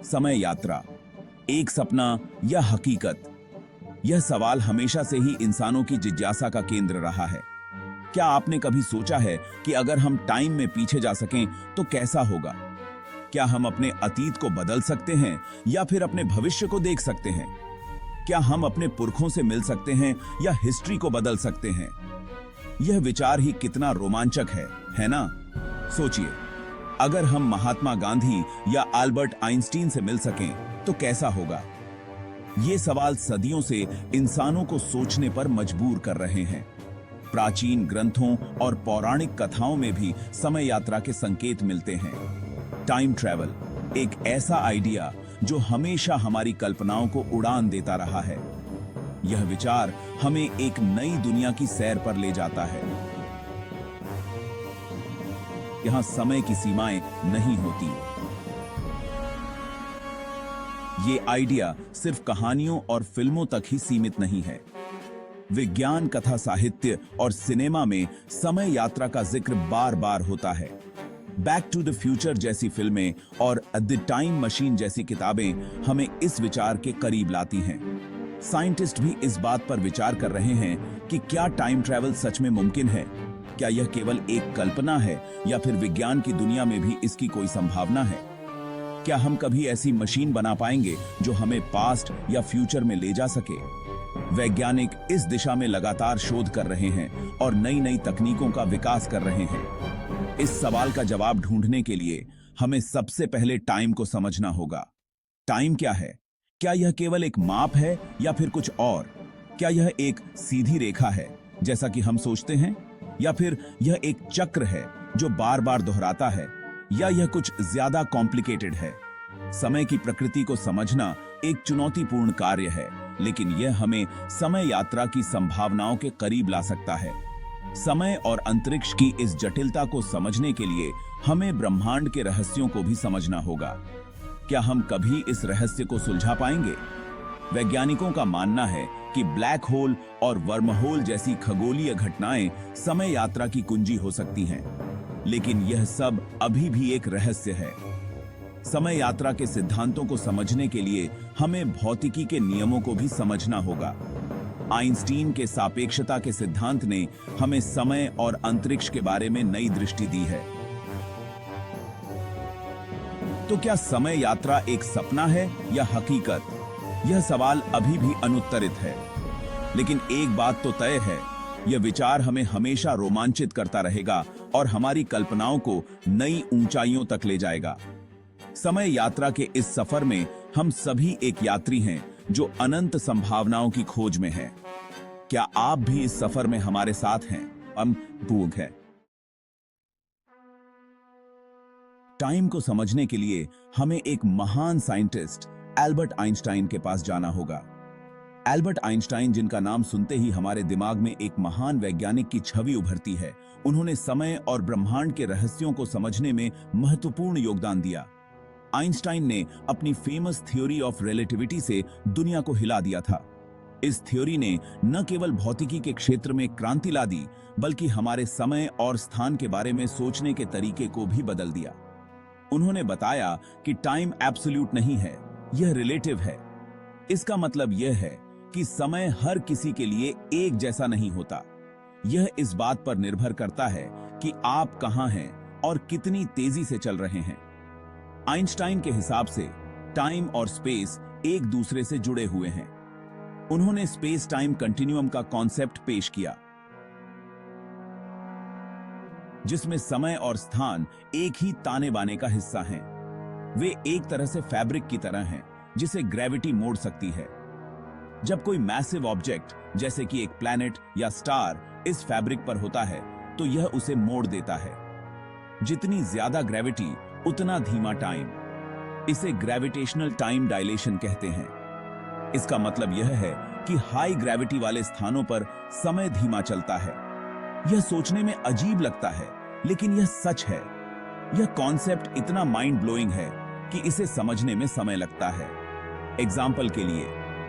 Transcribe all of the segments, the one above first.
समय यात्रा, एक सपना या हकीकत? यह सवाल हमेशा से ही इंसानों की जिज्ञासा का केंद्र रहा है। क्या आपने कभी सोचा है कि अगर हम टाइम में पीछे जा सकें तो कैसा होगा? क्या हम अपने अतीत को बदल सकते हैं या फिर अपने भविष्य को देख सकते हैं? क्या हम अपने पुरखों से मिल सकते हैं या हिस्ट्री को बदल सकते हैं? यह विचार ही कितना रोमांचक है ना? सोचिए, अगर हम महात्मा गांधी या अल्बर्ट आइंस्टीन से मिल सकें तो कैसा होगा? ये सवाल सदियों से इंसानों को सोचने पर मजबूर कर रहे हैं। प्राचीन ग्रंथों और पौराणिक कथाओं में भी समय यात्रा के संकेत मिलते हैं। टाइम ट्रैवल एक ऐसा आइडिया जो हमेशा हमारी कल्पनाओं को उड़ान देता रहा है। यह विचार हमें एक नई दुनिया की सैर पर ले जाता है। यहां समय की सीमाएं नहीं होती। ये आइडिया सिर्फ कहानियों और फिल्मों तक ही सीमित नहीं है। विज्ञान, कथा साहित्य और सिनेमा में समय यात्रा का जिक्र बार बार होता है। बैक टू द फ्यूचर जैसी फिल्में और द टाइम मशीन जैसी किताबें हमें इस विचार के करीब लाती हैं। साइंटिस्ट भी इस बात पर विचार कर रहे हैं कि क्या टाइम ट्रैवल सच में मुमकिन है? क्या यह केवल एक कल्पना है या फिर विज्ञान की दुनिया में भी इसकी कोई संभावना है? क्या हम कभी ऐसी मशीन बना पाएंगे जो हमें पास्ट या फ्यूचर में ले जा सके? वैज्ञानिक इस दिशा में लगातार शोध कर रहे हैं और नई नई तकनीकों का विकास कर रहे हैं। इस सवाल का जवाब ढूंढने के लिए हमें सबसे पहले टाइम को समझना होगा। टाइम क्या है? क्या यह केवल एक माप है या फिर कुछ और? क्या यह एक सीधी रेखा है जैसा कि हम सोचते हैं, या फिर यह एक चक्र है जो बार बार दोहराता है, या यह कुछ ज्यादा कॉम्प्लिकेटेड है? समय की प्रकृति को समझना एक चुनौतीपूर्ण कार्य है, लेकिन यह हमें समय यात्रा की संभावनाओं के करीब ला सकता है। समय और अंतरिक्ष की इस जटिलता को समझने के लिए हमें ब्रह्मांड के रहस्यों को भी समझना होगा। क्या हम कभी इस रहस्य को सुलझा पाएंगे? वैज्ञानिकों का मानना है कि ब्लैक होल और वर्महोल जैसी खगोलीय घटनाएं समय यात्रा की कुंजी हो सकती हैं, लेकिन यह सब अभी भी एक रहस्य है। समय यात्रा के सिद्धांतों को समझने के लिए हमें भौतिकी के नियमों को भी समझना होगा। आइंस्टीन के सापेक्षता के सिद्धांत ने हमें समय और अंतरिक्ष के बारे में नई दृष्टि दी है। तो क्या समय यात्रा एक सपना है या हकीकत? यह सवाल अभी भी अनुत्तरित है, लेकिन एक बात तो तय है, यह विचार हमें हमेशा रोमांचित करता रहेगा और हमारी कल्पनाओं को नई ऊंचाइयों तक ले जाएगा। समय यात्रा के इस सफर में हम सभी एक यात्री हैं जो अनंत संभावनाओं की खोज में हैं। क्या आप भी इस सफर में हमारे साथ हैं? हम भूग है। टाइम को समझने के लिए हमें एक महान साइंटिस्ट एल्बर्ट आइंस्टाइन के पास जाना होगा। एल्बर्ट आइंस्टाइन, जिनका नाम सुनते ही हमारे दिमाग में एक महान वैज्ञानिक की छवि उभरती है, उन्होंने समय और ब्रह्मांड के रहस्यों को समझने में महत्वपूर्ण योगदान दिया। आइंस्टाइन ने अपनी फेमस थ्योरी ऑफ रिलेटिविटी से दुनिया को हिला दिया था। इस थ्योरी ने न केवल भौतिकी के क्षेत्र में क्रांति ला दी, बल्कि हमारे समय और स्थान के बारे में सोचने के तरीके को भी बदल दिया। उन्होंने बताया कि टाइम एब्सोल्यूट नहीं है, यह रिलेटिव है। इसका मतलब यह है कि समय हर किसी के लिए एक जैसा नहीं होता। यह इस बात पर निर्भर करता है कि आप कहां हैं और कितनी तेजी से चल रहे हैं। आइंस्टाइन के हिसाब से टाइम और स्पेस एक दूसरे से जुड़े हुए हैं। उन्होंने स्पेस टाइम कंटिन्यूअम का कॉन्सेप्ट पेश किया, जिसमें समय और स्थान एक ही ताने बाने का हिस्सा हैं। वे एक तरह से फैब्रिक की तरह हैं, जिसे ग्रेविटी मोड़ सकती है। जब कोई मैसिव ऑब्जेक्ट जैसे कि एक प्लैनेट या स्टार इस फैब्रिक पर होता है, तो यह उसे मोड़ देता है। जितनी ज्यादा ग्रेविटी, उतना धीमा टाइम। इसे ग्रेविटेशनल टाइम डायलेशन कहते हैं। इसका मतलब यह है कि हाई ग्रेविटी वाले स्थानों पर समय धीमा चलता है। यह सोचने में अजीब लगता है, लेकिन यह सच है। यह कॉन्सेप्ट इतना माइंड ब्लोइंग है कि इसे समझने में समय लगता है। एग्जाम्पल के लिए,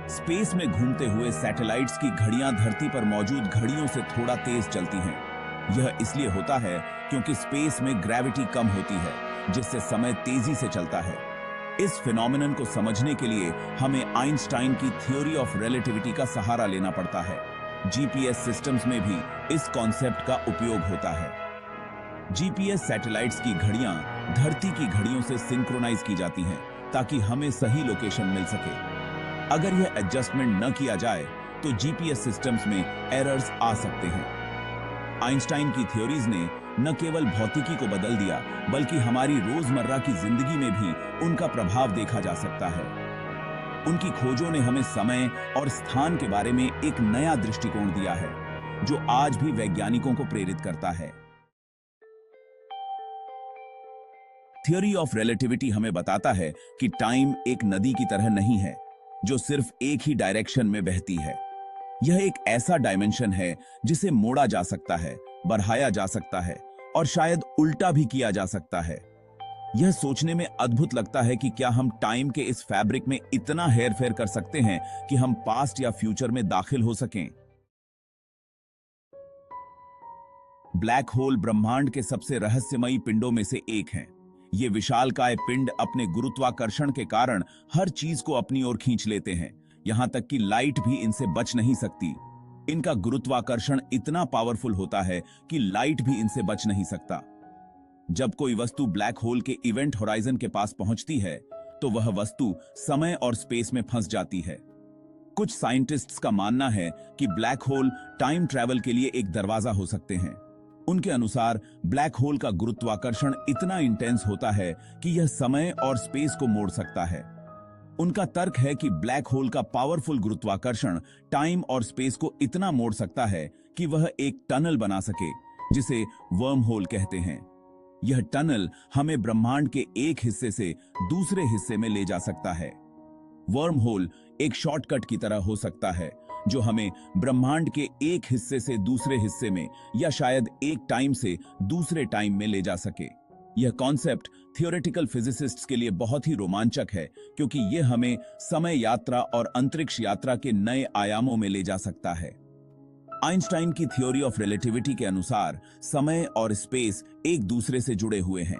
स्पेस में घूमते हुए सैटेलाइट्स की घड़ियां धरती पर मौजूद घड़ियों से थोड़ा तेज चलती हैं। यह इसलिए होता है क्योंकि स्पेस में ग्रेविटी कम होती है, जिससे समय तेजी से चलता है। इस फिनोमिनन को समझने के लिए हमें आइंस्टाइन की थ्योरी ऑफ रिलेटिविटी का सहारा लेना पड़ता है। जीपीएस सिस्टम्स में भी इस कॉन्सेप्ट का उपयोग होता है। जीपीएस सैटेलाइट्स की घड़ियां धरती की घड़ियों से सिंक्रोनाइज की जाती हैं ताकि हमें सही लोकेशन मिल सके। अगर यह एडजस्टमेंट न किया जाए तो जीपीएस सिस्टम्स में एरर्स आ सकते हैं। आइंस्टाइन की थ्योरीज ने न केवल भौतिकी को बदल दिया बल्कि हमारी रोजमर्रा की जिंदगी में भी उनका प्रभाव देखा जा सकता है। उनकी खोजों ने हमें समय और स्थान के बारे में एक नया दृष्टिकोण दिया है जो आज भी वैज्ञानिकों को प्रेरित करता है। थ्योरी ऑफ रिलेटिविटी हमें बताता है कि टाइम एक नदी की तरह नहीं है जो सिर्फ एक ही डायरेक्शन में बहती है। यह एक ऐसा डायमेंशन है जिसे मोड़ा जा सकता है, बढ़ाया जा सकता है और शायद उल्टा भी किया जा सकता है। यह सोचने में अद्भुत लगता है कि क्या हम टाइम के इस फैब्रिक में इतना हेरफेर कर सकते हैं कि हम पास्ट या फ्यूचर में दाखिल हो सकें। ब्लैक होल ब्रह्मांड के सबसे रहस्यमयी पिंडों में से एक हैं। ये विशालकाय पिंड अपने गुरुत्वाकर्षण के कारण हर चीज को अपनी ओर खींच लेते हैं, यहां तक कि लाइट भी इनसे बच नहीं सकती। इनका गुरुत्वाकर्षण इतना पावरफुल होता है कि लाइट भी इनसे बच नहीं सकता। जब कोई वस्तु ब्लैक होल के इवेंट होराइजन के पास पहुंचती है तो वह वस्तु समय और स्पेस में फंस जाती है। कुछ साइंटिस्ट्स का मानना है कि ब्लैक होल टाइम ट्रैवल के लिए एक दरवाजा हो सकते हैं। उनके अनुसार ब्लैक होल का गुरुत्वाकर्षण इतना इंटेंस होता है कि यह समय और स्पेस को मोड़ सकता है। उनका तर्क है कि ब्लैक होल का पावरफुल गुरुत्वाकर्षण टाइम और स्पेस को इतना मोड़ सकता है कि वह एक टनल बना सके जिसे वर्म होल कहते हैं। यह टनल हमें ब्रह्मांड के एक हिस्से से दूसरे हिस्से में ले जा सकता है। वर्म होल एक शॉर्टकट की तरह हो सकता है जो हमें ब्रह्मांड के एक हिस्से से दूसरे हिस्से में या शायद एक टाइम से दूसरे टाइम में ले जा सके। यह कॉन्सेप्ट थियोरेटिकल फिजिसिस्ट्स के लिए बहुत ही रोमांचक है क्योंकि यह हमें समय यात्रा और अंतरिक्ष यात्रा के नए आयामों में ले जा सकता है। आइंस्टाइन की थ्योरी ऑफ रिलेटिविटी के अनुसार समय और स्पेस एक दूसरे से जुड़े हुए हैं।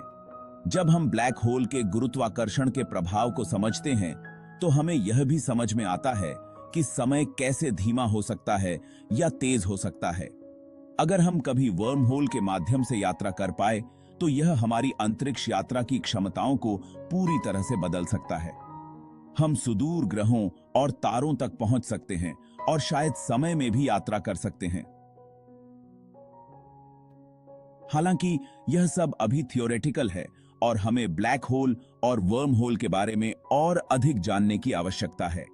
जब हम ब्लैक होल के गुरुत्वाकर्षण के प्रभाव को समझते हैं तो हमें यह भी समझ में आता है कि समय कैसे धीमा हो सकता है या तेज हो सकता है। अगर हम कभी वर्म होल के माध्यम से यात्रा कर पाए तो यह हमारी अंतरिक्ष यात्रा की क्षमताओं को पूरी तरह से बदल सकता है। हम सुदूर ग्रहों और तारों तक पहुंच सकते हैं और शायद समय में भी यात्रा कर सकते हैं। हालांकि यह सब अभी थियोरेटिकल है और हमें ब्लैक होल और वर्म होल के बारे में और अधिक जानने की आवश्यकता है।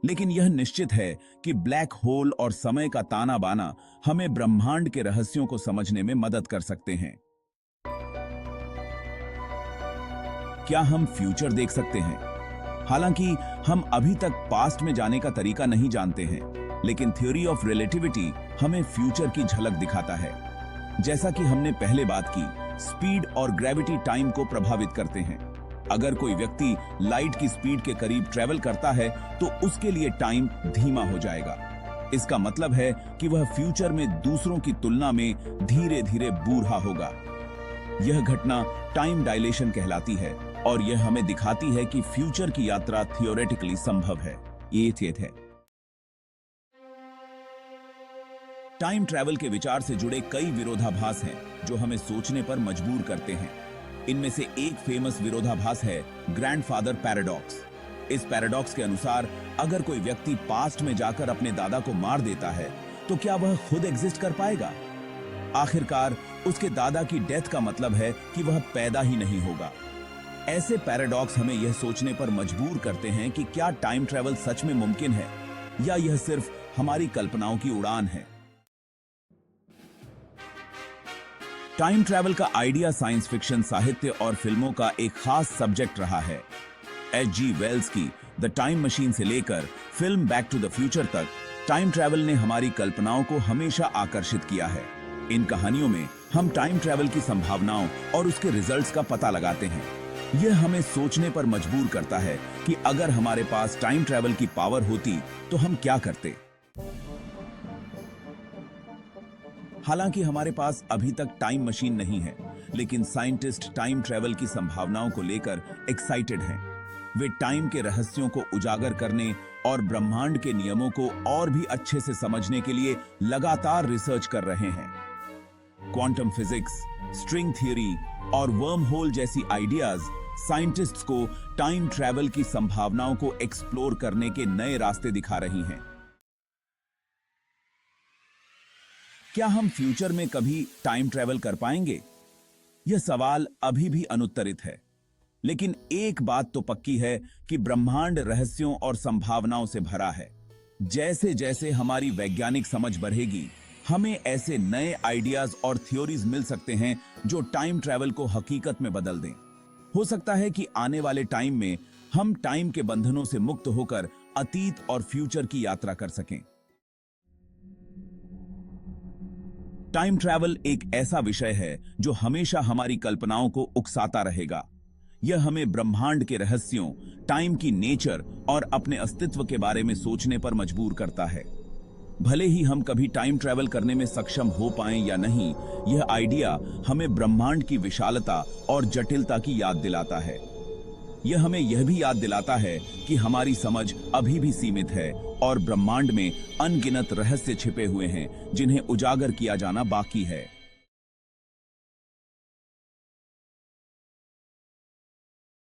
लेकिन यह निश्चित है कि ब्लैक होल और समय का ताना बाना हमें ब्रह्मांड के रहस्यों को समझने में मदद कर सकते हैं। क्या हम फ्यूचर देख सकते हैं? हालांकि हम अभी तक पास्ट में जाने का तरीका नहीं जानते हैं, लेकिन थ्योरी ऑफ रिलेटिविटी हमें फ्यूचर की झलक दिखाता है। जैसा कि हमने पहले बात की, स्पीड और ग्रेविटी टाइम को प्रभावित करते हैं। अगर कोई व्यक्ति लाइट की स्पीड के करीब ट्रेवल करता है तो उसके लिए टाइम धीमा हो जाएगा। इसका मतलब है कि वह फ्यूचर में दूसरों की तुलना में धीरे धीरे बूढ़ा होगा। यह घटना टाइम डायलेशन कहलाती है और यह हमें दिखाती है कि फ्यूचर की यात्रा थियोरेटिकली संभव है। ये चेत है। टाइम ट्रैवल के विचार से जुड़े कई विरोधाभास हैं जो हमें सोचने पर मजबूर करते हैं। इनमें से एक फेमस विरोधाभास है ग्रैंडफादर पैराडॉक्स। इस पैराडॉक्स के अनुसार अगर कोई व्यक्ति पास्ट में जाकर अपने दादा को मार देता है तो क्या वह खुद एग्जिस्ट कर पाएगा? आखिरकार उसके दादा की डेथ का मतलब है कि वह पैदा ही नहीं होगा। ऐसे पैराडॉक्स हमें यह सोचने पर मजबूर करते हैं कि क्या टाइम ट्रैवल सच में मुमकिन है या यह सिर्फ हमारी कल्पनाओं की उड़ान है। टाइम ट्रैवल का आइडिया साइंस फिक्शन साहित्य और फिल्मों का एक खास सब्जेक्ट रहा है। H.G. वेल्स की द टाइम मशीन से लेकर film Back to the Future तक टाइम ट्रैवल ने हमारी कल्पनाओं को हमेशा आकर्षित किया है। इन कहानियों में हम टाइम ट्रैवल की संभावनाओं और उसके रिजल्ट्स का पता लगाते हैं। यह हमें सोचने पर मजबूर करता है कि अगर हमारे पास टाइम ट्रैवल की पावर होती तो हम क्या करते। हालांकि हमारे पास अभी तक टाइम मशीन नहीं है, लेकिन साइंटिस्ट टाइम ट्रैवल की संभावनाओं को लेकर एक्साइटेड हैं। वे टाइम के रहस्यों को उजागर करने और ब्रह्मांड के नियमों को और भी अच्छे से समझने के लिए लगातार रिसर्च कर रहे हैं। क्वांटम फिजिक्स, स्ट्रिंग थ्योरी और वर्म होल जैसी आइडियाज साइंटिस्ट्स को टाइम ट्रैवल की संभावनाओं को एक्सप्लोर करने के नए रास्ते दिखा रही हैं। क्या हम फ्यूचर में कभी टाइम ट्रैवल कर पाएंगे? यह सवाल अभी भी अनुत्तरित है, लेकिन एक बात तो पक्की है कि ब्रह्मांड रहस्यों और संभावनाओं से भरा है। जैसे जैसे हमारी वैज्ञानिक समझ बढ़ेगी, हमें ऐसे नए आइडियाज और थ्योरीज मिल सकते हैं जो टाइम ट्रैवल को हकीकत में बदल दें। हो सकता है कि आने वाले टाइम में हम टाइम के बंधनों से मुक्त होकर अतीत और फ्यूचर की यात्रा कर सकें। टाइम ट्रैवल एक ऐसा विषय है जो हमेशा हमारी कल्पनाओं को उकसाता रहेगा। यह हमें ब्रह्मांड के रहस्यों, टाइम की नेचर और अपने अस्तित्व के बारे में सोचने पर मजबूर करता है। भले ही हम कभी टाइम ट्रैवल करने में सक्षम हो पाएं या नहीं, यह आइडिया हमें ब्रह्मांड की विशालता और जटिलता की याद दिलाता है। यह हमें यह भी याद दिलाता है कि हमारी समझ अभी भी सीमित है और ब्रह्मांड में अनगिनत रहस्य छिपे हुए हैं जिन्हें उजागर किया जाना बाकी है।